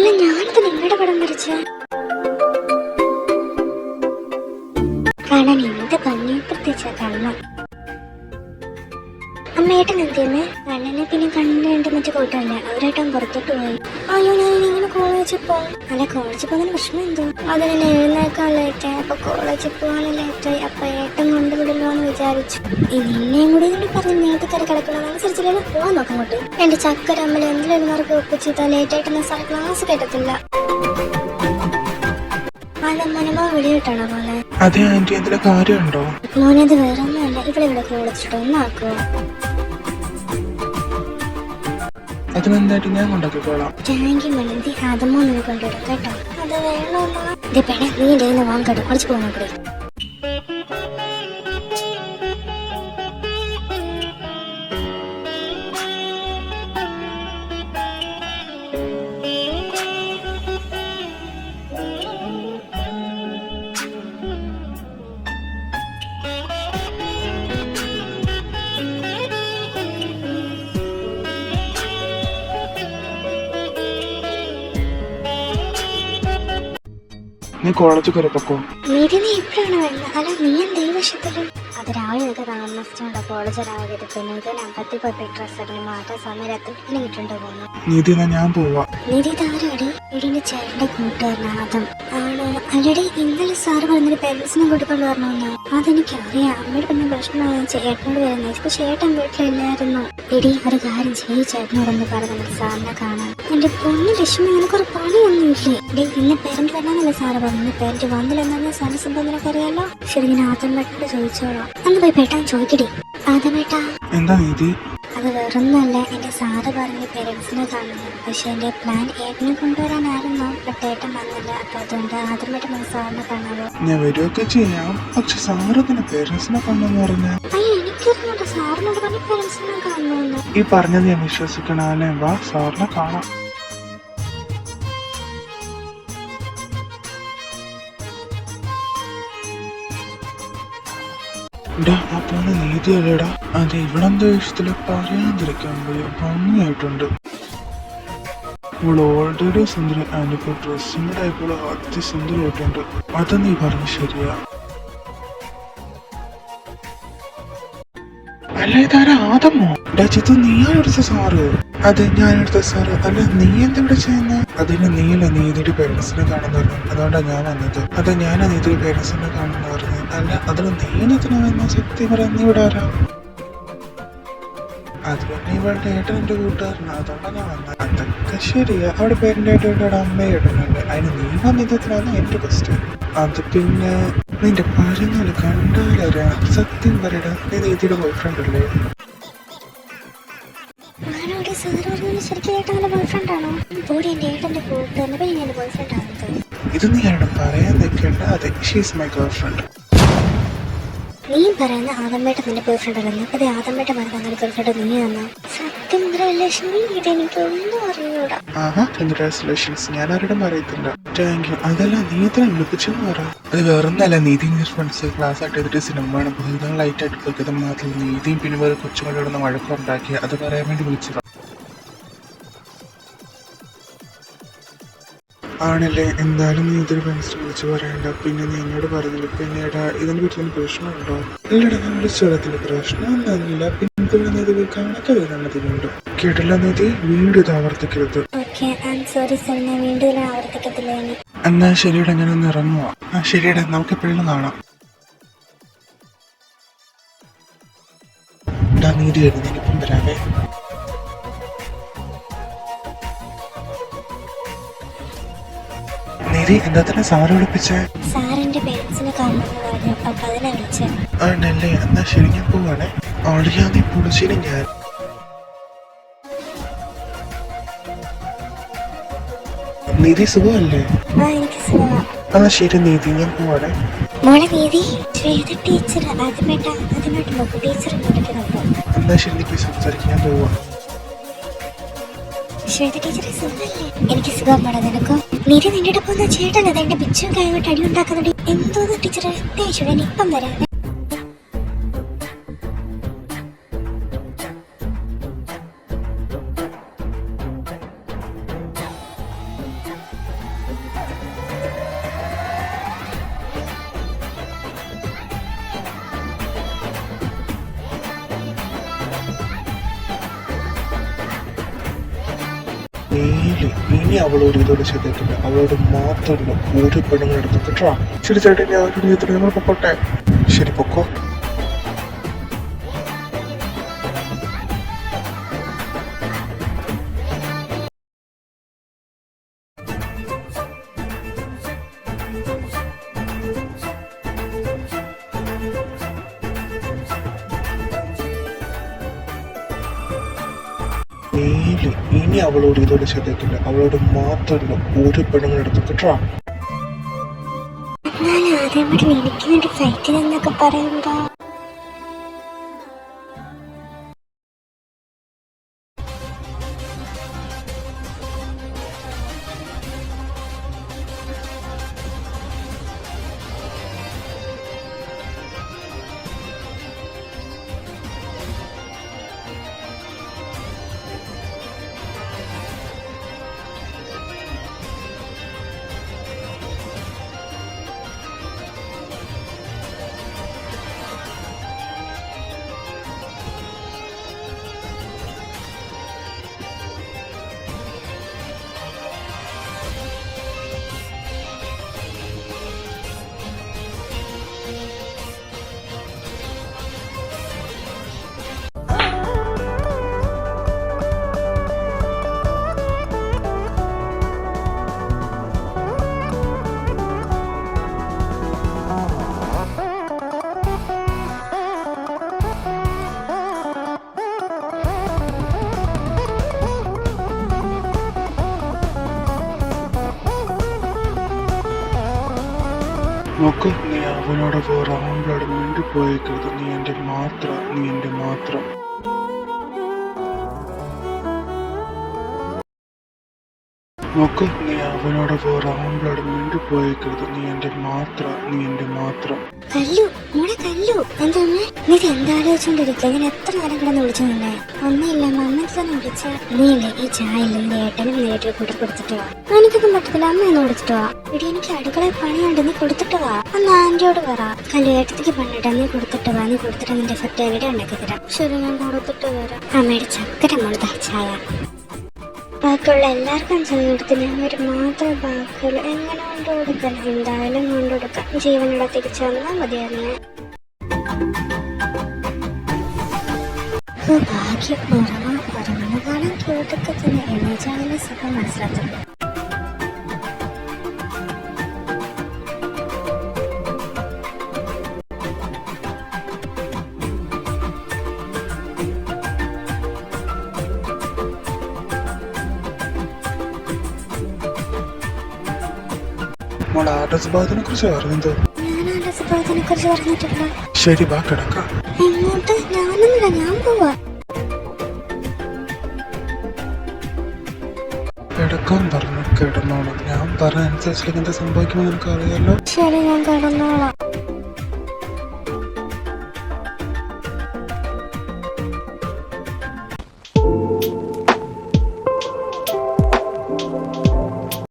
അല്ല ഞാനിത് നിങ്ങളുടെ പടം വരച്ച കാണാൻ എന്ത് ഭംഗി, പ്രത്യേകിച്ച കണ്ണം. അമ്മയേട്ടൻ എന്തിയെന്ന് കണ്ണനെ പിന്നെ കണ്ണിന് രണ്ട് മറ്റു കൂട്ടമല്ല അവരായിട്ടും പുറത്തോട്ട് പോയി. അയ്യോ ഞാൻ ഇങ്ങനെ കോളേജിൽ പോകും. അല്ല കോളേജിൽ പോകുന്ന പ്രശ്നം എന്തോ? അതിനെ എഴുന്നേക്കാൻ ലേറ്റായി. അപ്പൊ കോളേജിൽ പോകാൻ ലേറ്റായി. അപ്പൊ ഏട്ടൻ കൊണ്ടുവിടല്ലോ എന്ന് വിചാരിച്ചു. നിന്നെയും കൂടി ഇതിന്റെ പറഞ്ഞ് നേരത്തെ കയറി കിടക്കണമെന്നനുസരിച്ചില്ല പോവാൻ നോക്കങ്ങോട്ട്. എന്റെ ചക്കര അമ്മ എന്തിലും മാർക്ക് ഒപ്പിച്ചിട്ടാ ലേറ്റായിട്ട് സാർ ക്ലാസ് കേട്ടത്തില്ല. മനമോ വിളിയിട്ടാണോ പോലെ? അതെ ആന്റി, എന്തെങ്കിലും കാര്യമുണ്ടോ? മോനത് വേറെ ഒന്നുമല്ല, ഇവിടെ വിളിച്ചിട്ട് ഒന്നാക്കുക. അതിനെന്തായിട്ട് ഞാൻ കൊണ്ടാക്കിക്കോളാം. ടാങ്കി മണി അതമ്മോ നീ കൊണ്ടുവരും കേട്ടോ. അത് വേണോ നീ എന്റെ വാങ്ങട്ടോ, കുറച്ച് പോകാൻ കൂടി. നീ കോളേജിൽ കയറി പൊക്കോ. നീതി നീ എപ്പോഴാണ് വരുന്നത്? അല്ല നീ എന്തേ വശത്തിലും അത് രാവിലെ ഒക്കെ താമസിച്ചുണ്ടോ കോളേജ് രാവിലെ പിന്നെ ഇത് അമ്പത്തി പോയി ഡ്രസ് ഒക്കെ മാറ്റാൻ സമയത്ത് ഇനി കിട്ടുണ്ടോ പോകുന്നു. നീതി ഞാൻ പോവാ. നീതി താരടി എടിന്റെ ചേട്ടന്റെ കൂട്ടുകാരൻ ആദം ആണോ? അല്ലടി ഇന്നലെ സാറ് പറഞ്ഞൊരു പേരൻസിനെ കൂട്ടിക്കൊണ്ട് വരണമെന്ന്. അതെനിക്കറിയാം. അമ്മയുടെ പിന്നെ പ്രശ്നമാണ് ചേട്ടനോട് വരുന്നത്. ഇപ്പൊ ചേട്ടൻ വീട്ടിലില്ലായിരുന്നു. എടി ഒരു കാര്യം ചെയ്യ്, ചേട്ടനോടൊന്ന് പറഞ്ഞ സാറിനെ കാണാൻ. എന്റെ പൊന്നു ലക്ഷ്മി നിനക്കൊരു പണിയൊന്നുമില്ലേ? എടി ഇന്ന് പേരന്റ് വരണമെന്നല്ലേ സാറ് പറഞ്ഞു. പേരന്റ് വന്നില്ലെന്നാണ് സാറിന് സംഭവം നിനക്കറിയാലോ. ശരി ഞാൻ ആദമേട്ടനോട് ചോദിച്ചോളാം. അന്ന് പോയി പേട്ടാൻ ചോദിക്കടി. ആദമേട്ടാ എന്താ നീതി? അത് വേറൊന്നുമല്ല, എന്റെ സാറ് പറഞ്ഞ് പേരൻസിനെ കാണുന്നു. പക്ഷെ എന്റെ പ്ലാൻ ഏട്ടനെ കൊണ്ടുവരാനായിരുന്നു. ബട്ട് ഏട്ടൻ വന്നില്ല. അപ്പൊ അതുകൊണ്ട് ആദ്യമായിട്ട് സാറിനെ കാണാവോ? ഞാൻ വരികയൊക്കെ ചെയ്യാം. പക്ഷെ സാറ് തന്നെ പേരൻസിനെ കാണുമെന്ന് പറഞ്ഞ അയ്യോ എനിക്കറിഞ്ഞൂടാ സാറിനോട് പറഞ്ഞ് പേരൻസിനെ കാണുന്നു. ഈ പറഞ്ഞത് ഞാൻ വിശ്വസിക്കണേ. വാ സാറിനെ കാണാം. ആ പോണ നീതി അല്ലേടാ? അതെ ഇവളെന്താ ഇഷ്ടത്തില് പറയാതിരിക്കാൻ പോയി ഭംഗിയായിട്ടുണ്ട്. ഇവള് ഓൾറെഡി സുന്ദരി അതിനിപ്പോ ഡ്രസ്സിന്റെ ടൈപ്പുള്ള അതിസുന്ദരമായിട്ടുണ്ട്. അത് നീ പറഞ്ഞു ശരിയാ. അല്ല ഇതാരാ ആദമോ? ചിത്തു നീയാ എടുത്ത സാറ്? അതെ ഞാൻ എടുത്ത സാറ്. അല്ല നീ എന്താ ഇവിടെ ചെയ്യുന്നത്? അതിന് നീല നീതിയുടെ പേരൻസിനെ കാണുന്നു. അതുകൊണ്ടാണ് ഞാൻ വന്നത്. അതെ ഞാനാ നീതിയുടെ പേരൻസിനെ കാണുന്നു പറഞ്ഞത്. അല്ല അതിന് നീനത്തിന് വന്ന സത്യം പറയാൻ നീ ഇവിടെ ആരാ? അത് പിന്നെ ഇവളുടെ ഏട്ടൻ എന്റെ കൂട്ടുകാരനാണ്. അതുകൊണ്ടാണ് ഞാൻ വന്നത്. അതൊക്കെ ശരിയാ. അവിടെ പേരൻ്റായിട്ട് അമ്മയിടുന്നുണ്ട്. അതിന് നീ വന്നതിനാണ് എന്റെ ക്വസ്റ്റ്യൻ. അത് പിന്നെ നിന്റെ പഴങ്ങൾ കണ്ടാലറിയാ. സത്യം പറയടാ, നീ നീതിയുടെ ബോയ് ഫ്രണ്ട് അല്ലേ? ഇത് നീ ആരുടെ പറയാൻ നിൽക്കേണ്ട. അതെ ഷീസ് മൈ ഗേൾ ഫ്രണ്ട്. നീ പറയുന്ന ആദമ്മേട്ട നിന്റെ ബോയ് ഫ്രണ്ട് അല്ലെന്ന്. അതെ ആദമ്മേട്ട പറഞ്ഞ ഗേൾ ഫ്രണ്ട് നീ തന്ന. സത്യം ലക്ഷ്മി ഇതെനിക്ക് ഒന്നും അറിഞ്ഞൂടാ. കൺഗ്രാറ്റുലേഷൻസ്. ഞാൻ ആരോടും പറയത്തില്ല. Thank you. അതല്ല നീ എത്ര വിളിപ്പിച്ചെന്ന് പറ. അത് വേറൊന്നല്ല, നീതി ഫ്രണ്ട്സ് ക്ലാസ് ആയിട്ട് ചെയ്തിട്ട് സിനിമ കാണുമ്പോൾ ലൈറ്റ് ആയിട്ട് പോയിക്കത് മാത്രം നീതിയും പിന്നെ വേറെ കൊച്ചുങ്ങളോടൊന്ന് വഴക്കുണ്ടാക്കി അത് പറയാൻ വേണ്ടി വിളിച്ചതാണ്. ആണല്ലേ? എന്തായാലും നീ ഇതൊരു ഫ്രണ്ട്സിനെ വിളിച്ച് പറയണ്ട. പിന്നെ നീ എന്നോട് പറഞ്ഞില്ല. പിന്നീട് ഇതിന്റെ വീട്ടിൽ പ്രശ്നമുണ്ടോ? ഇല്ലടാ ഞാൻ വിളിച്ചോളത്തില്ല. പ്രശ്നം ഒന്നുമില്ല. പിന്നെ ഇത് കണക്ക് വരുന്നതിനുണ്ട്. കേട്ടില്ല നീതി? വീണ്ടും ഇത് ആവർത്തിക്കരുത്. എന്നാ ശരിയുടെ ഞാനൊന്ന് ഇറങ്ങുവാ. ശരിയുടെ നമുക്ക് എപ്പോഴും കാണാം. നീതി വരുന്നു. എനിക്കും വരാവേ. നീതി എന്താ തന്നെ സാറ് വിളിപ്പിച്ചേ? ആണല്ലേ? എന്നാ ശരി ഞാൻ പോവാണേ. ആളിയാ പൊളിച്ചിന് ഞാൻ. നീതി സുഖമല്ലേ? ശരി നീതി ഞാൻ പോവാണേ. എന്നാ ശരി നീ പോയി സംസാരിക്കാൻ ഞാൻ പോവാ. എനിക്ക് സുഖമാണ്. നിനക്കോ? നീതി നിന്റെ പോകുന്ന ചേട്ടൻ അത് എന്റെ പിച്ചും കൈവിട്ട് അടി ഉണ്ടാക്കുന്നുണ്ട്. എന്തോന്ന് ടീച്ചറെ അത്യാവശ്യം ഇപ്പം വരാം. മേലെ ഇനി അവളോട് ഇതോട് ചെയ്തിട്ടില്ല. അവളോട് മാത്രമല്ല ഒരു പെണ്ണുങ്ങളെടുത്ത് കേട്ടോ. ശരി ചേട്ടൻ, ഞാൻ ഒരു ഞങ്ങൾ പൊക്കോട്ടെ. ശരി, പൊക്കോ. മേലെ ഇനി അവളോട് ഇതോട് ചെയ്തിട്ടില്ല. അവളോട് മാത്രമല്ല ഒരു പെണ്ണുങ്ങളെടുത്ത് കേട്ടോ. എന്നാൽ ആദ്യം കൂടി എനിക്ക് വേണ്ടി ഫൈറ്റ് എന്നൊക്കെ പറയുമ്പോ നോക്ക്, നീ അവനോട് വേറെ ആമ്പിളോട് മിണ്ടി പോയേക്കരുത്. നീ എന്റെ മാത്രം, നീ എന്റെ മാത്രം. നോക്ക്, നീ അവനോട് വേറെ ആമ്പിളോട് മിണ്ടി പോയേക്കരുത്. നീ എന്റെ മാത്രം, നീ എന്റെ മാത്രം. കല്ലു, മോളെ കല്ലു, എന്താ അമ്മ നീ എന്താലോചിച്ചോണ്ടിരിക്കുക? ഞാൻ എത്ര നേരം കിടന്ന് വിളിച്ചു നിന്നെ. ഒന്നുമില്ല, അമ്മ തന്നെ വിളിച്ച. നീല്ലേ ഈ ചായ നിന്റെ ഏട്ടനും നേരിട്ട് കൂട്ടി കൊടുത്തിട്ട് വാ. എനിക്കൊന്നും പറ്റത്തില്ല, അമ്മ ഒന്ന് കൊടുത്തിട്ട് വാ. ഇവിടെ എനിക്ക് അടുക്കളയിൽ പണിയുണ്ട്, നീ കൊടുത്തിട്ട് വാ. ഒന്ന് ആന്റിയോട് പറ, കല്ലു ഏട്ടത്തിക്ക് പണിയിട്ടാ, നീ കൊടുത്തിട്ട് വാ. നീ കൊടുത്തിട്ട് നിന്റെ ഫെറ്റേവിടെ ഉണ്ടാക്കി തരാം. ശരി, ഞാൻ കൊടുത്തിട്ട് വരാം. അമ്മയുടെ ചക്കര മുഴുത ചായ. ബാക്കിയുള്ള എല്ലാവർക്കും ചായ കൊടുത്ത് ഞാൻ ഒരു മാത്രം ബാക്കിയുള്ള എങ്ങനെ കൊണ്ട് കൊടുക്കണം? എന്തായാലും കൊണ്ട് കൊടുക്കാം. ജീവനോടെ തിരിച്ചു വന്നാൽ മതിയായിരുന്നു. ഭാഗ്യം ഉറങ്ങുകാലം കേട്ടൊക്കെ തന്നെ എണീച്ചാണെന്ന് സുഖം മനസ്സിലാക്കുന്നു. മോൾ ആർട്സ് ഭാഗത്തിനെ കുറിച്ച് അറിഞ്ഞത്? ഞാൻ ആ രസഭാവത്തിനെ കുറിച്ച് പറഞ്ഞിട്ടില്ല. ശരി, വാ കിടക്കാം. എങ്ങോട്ട്? ഞാനൊന്നുമില്ല, ഞാൻ പോവാ. കിടക്കാൻ പറഞ്ഞു, കിടന്നോളാം. ഞാൻ പറഞ്ഞ അനുസരിച്ചില്ലെങ്കിൽ എന്താ സംഭവിക്കുമെന്ന് നിനക്ക് അറിയാലോ. ശരി, ഞാൻ കിടന്നോളാം.